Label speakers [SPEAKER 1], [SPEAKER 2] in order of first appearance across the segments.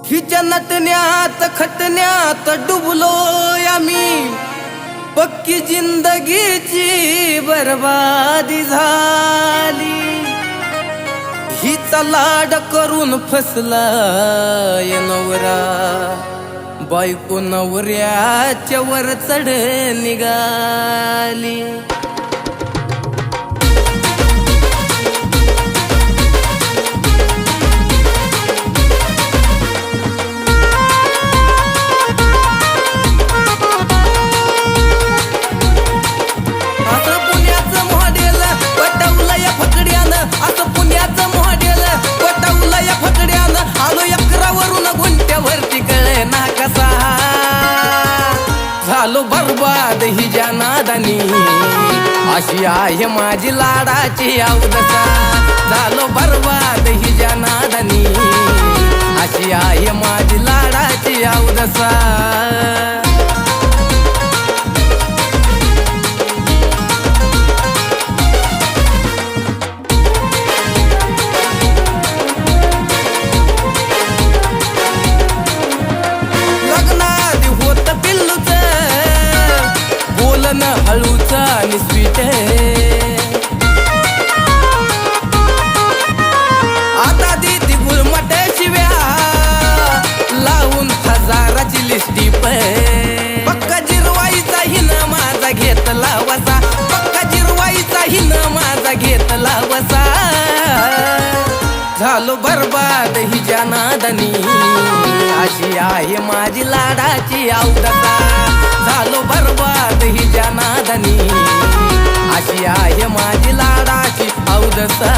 [SPEAKER 1] हिच्या नटण्यात खटण्यात डुबलोय आम्ही, पक्की जिंदगीची बर्बादी झाली। हिचा लाड करून फसलाय नवरा, बायको नवऱ्याच्या वर चढ निघाली। झालो बर्बाद हिच्या नादानी, अशी आहे माझी लाडाची अवदसा। झालो बर्बाद हिच्या नादानी, अशी आहे माझी लाडाची अवदसा। हळूचा आणि स्वीट आता देती गुळमट शिव्या लावून हजाराची लिस्टिप। पक्का जिरवाईचा हिनं माझा घेतला वसा, पक्का जिरवाईचा हिनं माझा घेतला वसा। झालो बर्बाद हिच्या नादानी, अशी आहे माझी लाडाची अवदसा। झालो बर्बाद हिच्या नादानी, अशी आहे माझी लाडाची अवदसा।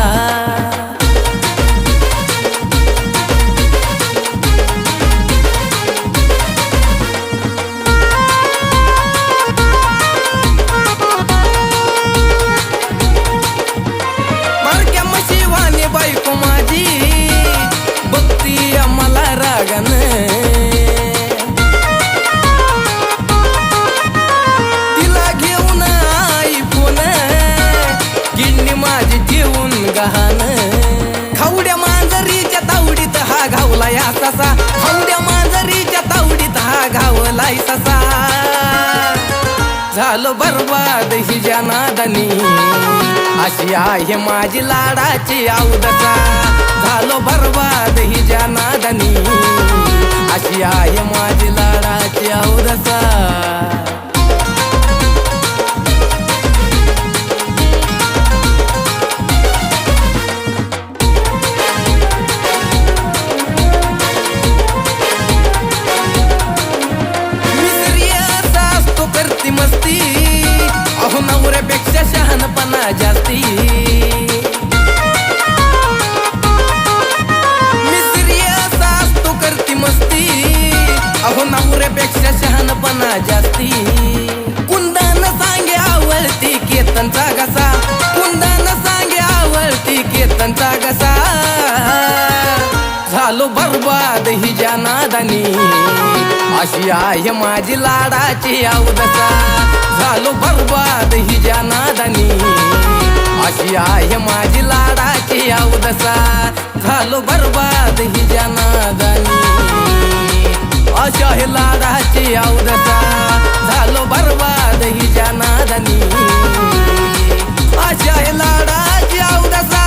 [SPEAKER 1] मारक्या मशिवाने बायको माझी बघती मला रागानं, खावड्या मांजरीच्या तावडीत हा घावलाय ससा, खावड्या मांजरीच्या तावडीत हा घावलाय ससा। झालो बर्बाद हिच्या नादानी, अशी आहे माझी लाडाची अवदसा। झालो बर्बाद हिच्या नादानी, अशी आहे माझी लाडाची अवदसा। मस्ती अहो नवऱ्यापेक्षा शहाणपणा जास्ती। मिसरिया सास तो करती मस्ती, अहो नवऱ्यापेक्षा शहाणपणा जास्ती। कुंदान सांगे आवळती केतनचा घसा, कुंदान सांगे आवळती केतनचा घसा। झालो बर्बाद हिच्या नादानी, अशी आहे माझी लाडाची अवदसा। झालो बर्बाद हिच्या नादानी, अशी आहे माझी लाडाची अवदसा। झालो बर्बाद हिच्या नादानी, अशी आहे लाडाची अवदसा। झालो बर्बाद हिच्या नादानी, अशी आहे लाडाची अवदसा।